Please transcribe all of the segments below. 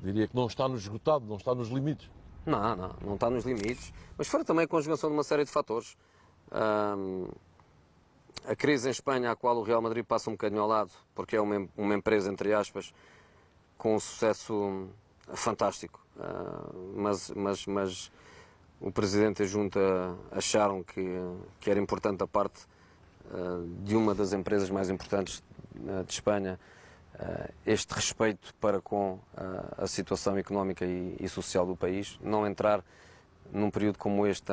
Diria que não está no esgotado, não está nos limites. Não está nos limites, mas fora também a conjugação de uma série de fatores. A crise em Espanha, à qual o Real Madrid passa um bocadinho ao lado, porque é uma empresa, entre aspas, com um sucesso fantástico, mas o Presidente e a Junta acharam que era importante da parte de uma das empresas mais importantes de Espanha este respeito para com a situação económica e social do país, não entrar num período como este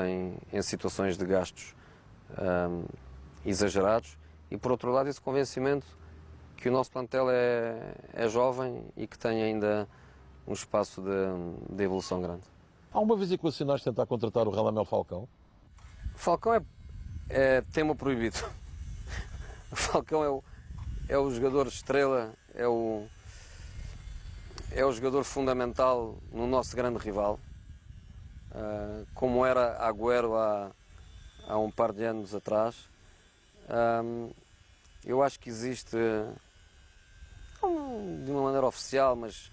em situações de gastos exagerados e, por outro lado, esse convencimento que o nosso plantel é jovem e que tem ainda um espaço de evolução grande. Há uma vez equacionaste tentar contratar o Radamel Falcão? Falcão é tema proibido. Falcão é o jogador estrela, é o jogador fundamental no nosso grande rival, como era Agüero há um par de anos atrás. Eu acho que existe, não de uma maneira oficial, mas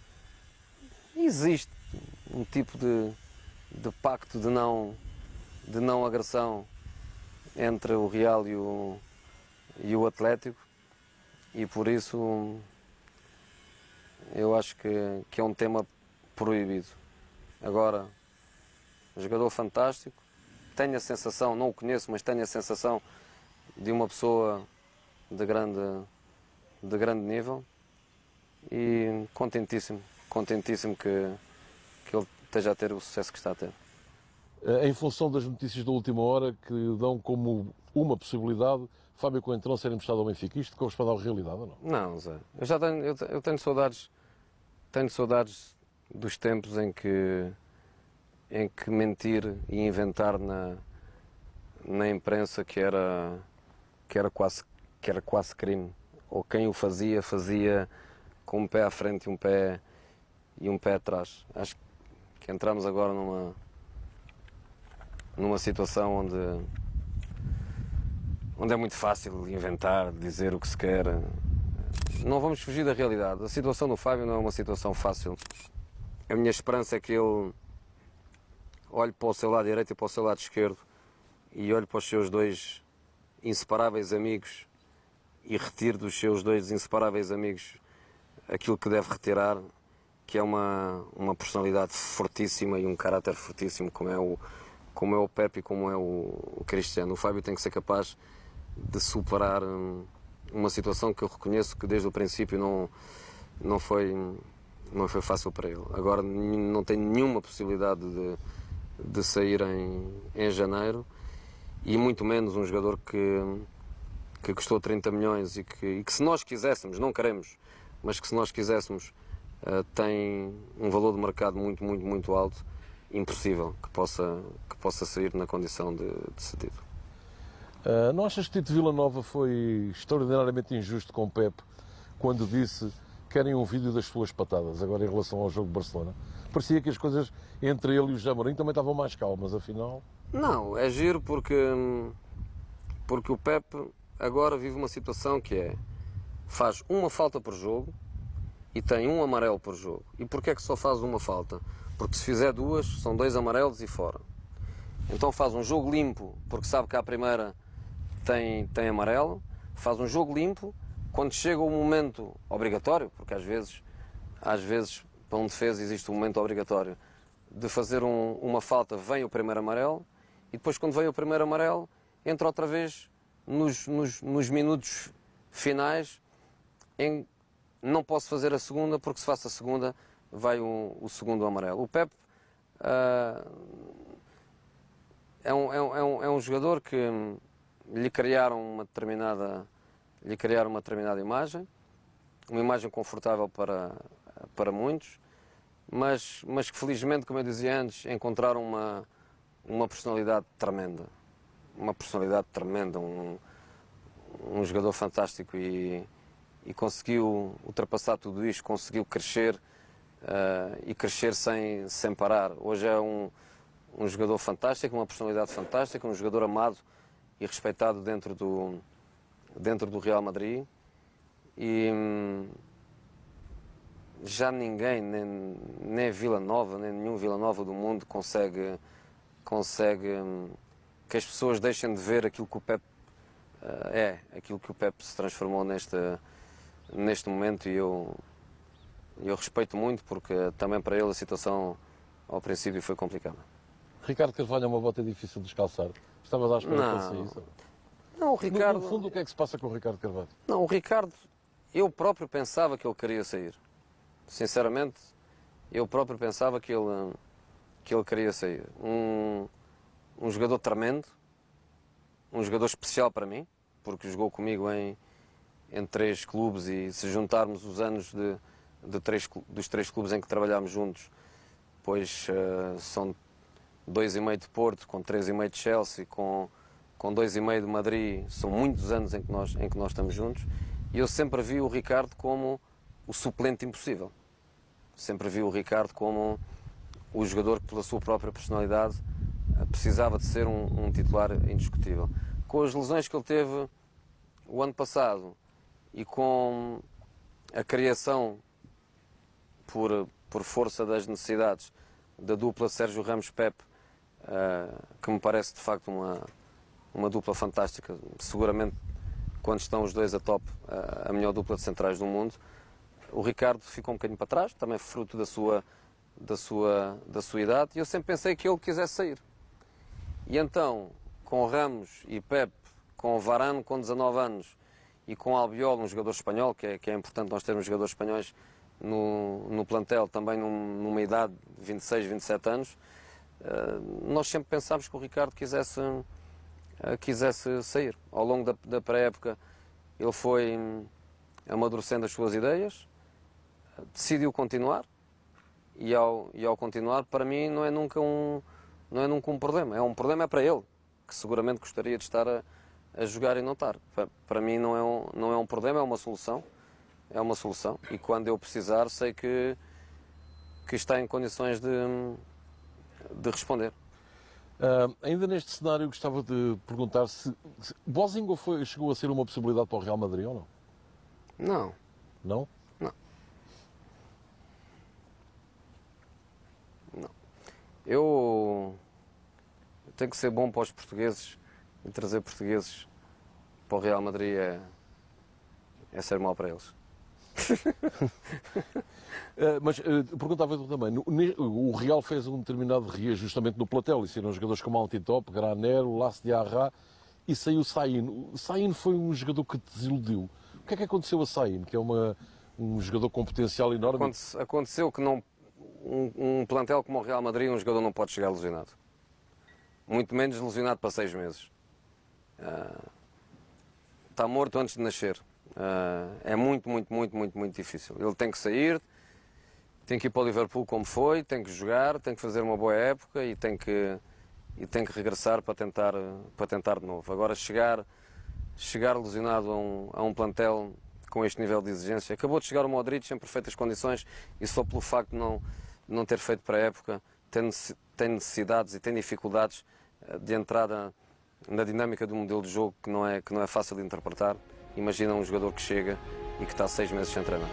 existe um tipo de pacto de não agressão entre o Real e o Atlético, e por isso eu acho que é um tema proibido. Agora, um jogador fantástico, tenho a sensação, não o conheço, mas tenho a sensação de uma pessoa de grande nível, e contentíssimo que ele esteja a ter o sucesso que está a ter. Em função das notícias da última hora que dão como uma possibilidade Fábio Coentrão ser emprestado ao Benfica, isto corresponde à realidade ou não? Não, Zé, eu tenho saudades dos tempos em que mentir e inventar na imprensa que era quase crime, ou quem o fazia com um pé à frente e um pé atrás. Acho que entramos agora numa situação onde é muito fácil inventar, dizer o que se quer. Não vamos fugir da realidade. A situação do Fábio não é uma situação fácil. A minha esperança é que ele olhe para o seu lado direito e para o seu lado esquerdo e olhe para os seus dois inseparáveis amigos e retire dos seus dois inseparáveis amigos aquilo que deve retirar, que é uma personalidade fortíssima e um caráter fortíssimo, como é o Pepe e como é o Cristiano. O Fábio tem que ser capaz de superar uma situação que eu reconheço que desde o princípio não foi fácil para ele. Agora não tem nenhuma possibilidade de sair em janeiro, e muito menos um jogador que custou 30 milhões e que se nós quiséssemos, não queremos, mas que se nós quiséssemos tem um valor de mercado muito alto, impossível que possa sair na condição de cedido. Não achas que Tito Villanova foi extraordinariamente injusto com o Pepe quando disse querem um vídeo das suas patadas, agora em relação ao jogo de Barcelona? Parecia que as coisas entre ele e o José Mourinho também estavam mais calmas, afinal... Não, é giro porque o Pepe agora vive uma situação que faz uma falta por jogo e tem um amarelo por jogo. E porquê é que só faz uma falta? Porque se fizer duas, são 2 amarelos e fora. Então faz um jogo limpo, porque sabe que à primeira tem amarelo, faz um jogo limpo, quando chega o momento obrigatório, porque às vezes para um defesa existe um momento obrigatório de fazer uma falta, vem o primeiro amarelo, e depois quando vem o primeiro amarelo, entra outra vez nos minutos finais em não posso fazer a segunda, porque se faço a segunda vai o segundo amarelo. O Pepe é um jogador que lhe criaram uma determinada imagem, uma imagem confortável para muitos, mas que felizmente, como eu dizia antes, encontraram uma personalidade tremenda. Uma personalidade tremenda, um jogador fantástico e conseguiu ultrapassar tudo isto, conseguiu crescer e crescer sem parar. Hoje é um jogador fantástico, uma personalidade fantástica, um jogador amado e respeitado dentro do Real Madrid, e já ninguém, nem Vila Nova, nem nenhum Vila Nova do mundo consegue que as pessoas deixem de ver aquilo que o Pepe aquilo que o Pepe se transformou neste momento, e eu respeito muito, porque também para ele a situação ao princípio foi complicada. Ricardo Carvalho é uma bota difícil de descalçar. Estavas à espera que ele saísse? Não, o Ricardo... No fundo, o que é que se passa com o Ricardo Carvalho? Não, o Ricardo, eu próprio pensava que ele queria sair. Sinceramente, eu próprio pensava que ele queria sair. Um jogador tremendo, um jogador especial para mim, porque jogou comigo em 3 clubes, e se juntarmos os anos dos 3 clubes em que trabalhámos juntos, pois são 2,5 de Porto, com 3,5 de Chelsea, com 2,5 de Madrid, são muitos anos em que nós estamos juntos, e eu sempre vi o Ricardo como o suplente impossível. Sempre vi o Ricardo como o jogador que, pela sua própria personalidade, precisava de ser um titular indiscutível. Com as lesões que ele teve o ano passado e com a criação, por força das necessidades, da dupla Sérgio Ramos-Pepe, que me parece de facto uma dupla fantástica, seguramente quando estão os dois a top, a melhor dupla de centrais do mundo, o Ricardo ficou um bocadinho para trás, também fruto da sua idade, e eu sempre pensei que ele quisesse sair. E então, com Ramos e Pepe, com o Varane com 19 anos e com Albiol, um jogador espanhol, que é importante nós termos jogadores espanhóis no plantel, também numa idade de 26, 27 anos, nós sempre pensámos que o Ricardo quisesse sair. Ao longo da pré-época ele foi amadurecendo as suas ideias, decidiu continuar, e ao continuar, para mim não é nunca um problema. É um problema para ele, que seguramente gostaria de estar a jogar e não estar. Para mim não é um problema, é uma solução. É uma solução, e quando eu precisar sei que está em condições de responder. Ainda neste cenário, gostava de perguntar se Bozinga chegou a ser uma possibilidade para o Real Madrid ou não? Não. Não? Não. Não. Eu tenho que ser bom para os portugueses, e trazer portugueses para o Real Madrid é ser mau para eles. Mas perguntava-te também, o Real fez um determinado reajustamento no plantel, e saíram jogadores como Altintop, Granero, Lasso de Arra, e saiu Saín. Saín foi um jogador que te desiludiu. O que é que aconteceu a Saín, que é um jogador com potencial enorme? Aconteceu que um plantel como o Real Madrid, um jogador não pode chegar lesionado. Muito menos lesionado para 6 meses. Está morto antes de nascer. É muito difícil. Ele tem que sair, tem que ir para o Liverpool como foi, tem que jogar, tem que fazer uma boa época e tem que regressar para tentar de novo. Agora chegar lesionado a um plantel com este nível de exigência. Acabou de chegar o Modric em perfeitas condições, e só pelo facto de não ter feito para a época tem necessidades e tem dificuldades de entrada na dinâmica do modelo de jogo que não é fácil de interpretar. Imagina um jogador que chega e que está 6 meses sem treinar.